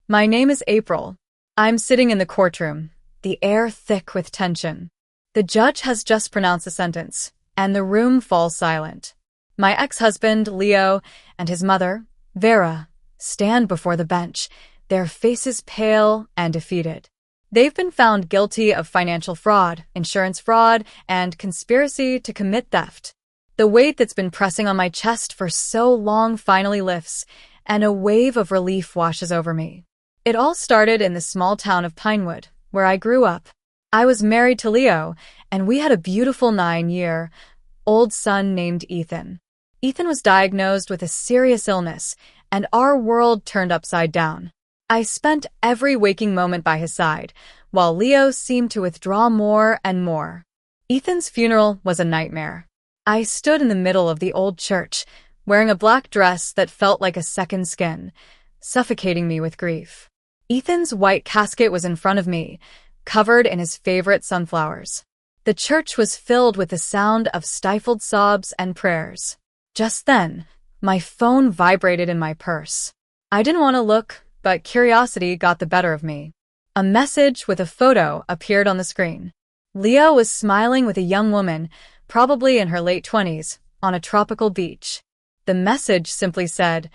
My name is April. I'm sitting in the courtroom, the air thick with tension. The judge has just pronounced the sentence, and the room falls silent. My ex-husband, Leo, and his mother, Vera, stand before the bench, their faces pale and defeated. They've been found guilty of financial fraud, insurance fraud, and conspiracy to commit theft. The weight that's been pressing on my chest for so long finally lifts, and a wave of relief washes over me. It all started in the small town of Pinewood, where I grew up. I was married to Leo, and we had a beautiful 9-year-old son named Ethan. Ethan was diagnosed with a serious illness, and our world turned upside down. I spent every waking moment by his side, while Leo seemed to withdraw more and more. Ethan's funeral was a nightmare. I stood in the middle of the old church, wearing a black dress that felt like a second skin, suffocating me with grief. Ethan's white casket was in front of me, covered in his favorite sunflowers. The church was filled with the sound of stifled sobs and prayers. Just then, my phone vibrated in my purse. I didn't want to look, but curiosity got the better of me. A message with a photo appeared on the screen. Leo was smiling with a young woman, probably in her late 20s, on a tropical beach. The message simply said,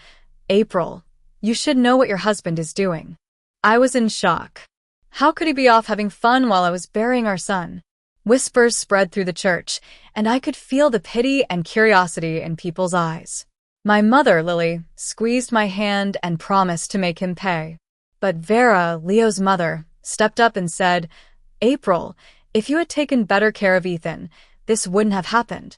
"April, you should know what your husband is doing." I was in shock. How could he be off having fun while I was burying our son? Whispers spread through the church, and I could feel the pity and curiosity in people's eyes. My mother, Lily, squeezed my hand and promised to make him pay. But Vera, Leo's mother, stepped up and said, "April, if you had taken better care of Ethan, this wouldn't have happened."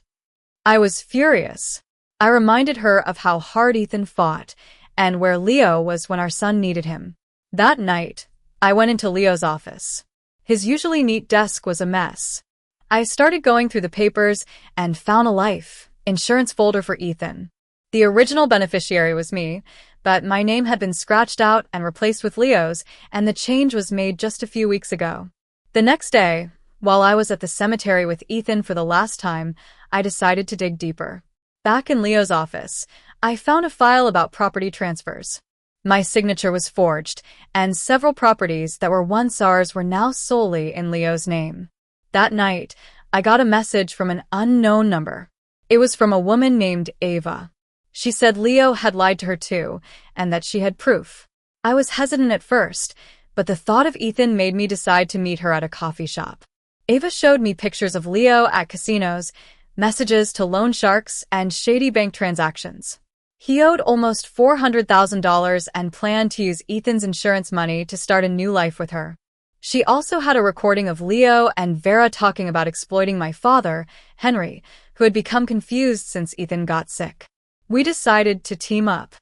I was furious. I reminded her of how hard Ethan fought and where Leo was when our son needed him. That night, I went into Leo's office. His usually neat desk was a mess. I started going through the papers and found a life insurance folder for Ethan. The original beneficiary was me, but my name had been scratched out and replaced with Leo's, and the change was made just a few weeks ago. The next day, while I was at the cemetery with Ethan for the last time, I decided to dig deeper. Back in Leo's office, I found a file about property transfers. My signature was forged, and several properties that were once ours were now solely in Leo's name. That night, I got a message from an unknown number. It was from a woman named Ava. She said Leo had lied to her too, and that she had proof. I was hesitant at first, but the thought of Ethan made me decide to meet her at a coffee shop. Ava showed me pictures of Leo at casinos, messages to loan sharks, and shady bank transactions. He owed almost $400,000 and planned to use Ethan's insurance money to start a new life with her. She also had a recording of Leo and Vera talking about exploiting my father, Henry, who had become confused since Ethan got sick. We decided to team up.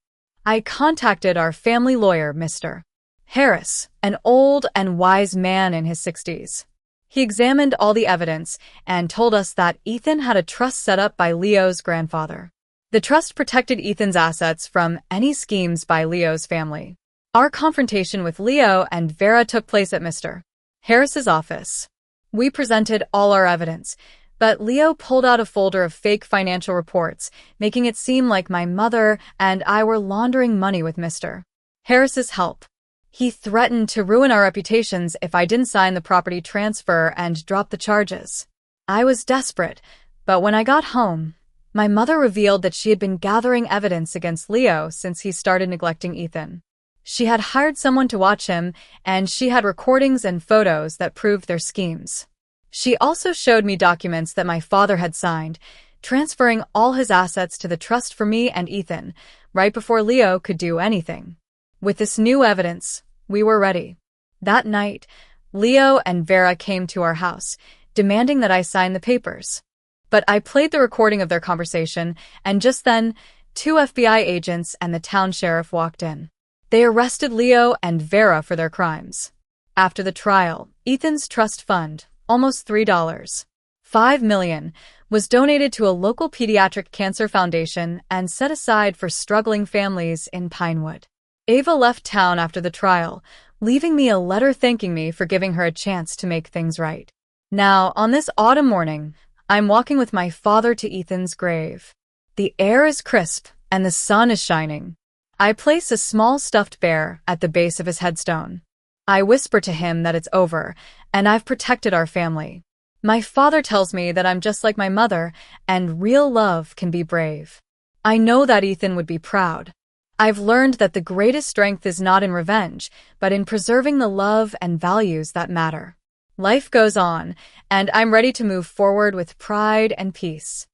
I contacted our family lawyer, Mr. Harris, an old and wise man in his 60s. He examined all the evidence and told us that Ethan had a trust set up by Leo's grandfather. The trust protected Ethan's assets from any schemes by Leo's family. Our confrontation with Leo and Vera took place at Mr. Harris's office. We presented all our evidence, but Leo pulled out a folder of fake financial reports, making it seem like my mother and I were laundering money with Mr. Harris's help. He threatened to ruin our reputations if I didn't sign the property transfer and drop the charges. I was desperate, but when I got home, my mother revealed that she had been gathering evidence against Leo since he started neglecting Ethan. She had hired someone to watch him, and she had recordings and photos that proved their schemes. She also showed me documents that my father had signed, transferring all his assets to the trust for me and Ethan, right before Leo could do anything. With this new evidence, we were ready. That night, Leo and Vera came to our house, demanding that I sign the papers. But I played the recording of their conversation, and just then, 2 FBI agents and the town sheriff walked in. They arrested Leo and Vera for their crimes. After the trial, Ethan's trust fund, almost $3.5 million, was donated to a local pediatric cancer foundation and set aside for struggling families in Pinewood. Ava left town after the trial, leaving me a letter thanking me for giving her a chance to make things right. Now, on this autumn morning, I'm walking with my father to Ethan's grave. The air is crisp and the sun is shining. I place a small stuffed bear at the base of his headstone. I whisper to him that it's over, and I've protected our family. My father tells me that I'm just like my mother, and real love can be brave. I know that Ethan would be proud. I've learned that the greatest strength is not in revenge, but in preserving the love and values that matter. Life goes on, and I'm ready to move forward with pride and peace.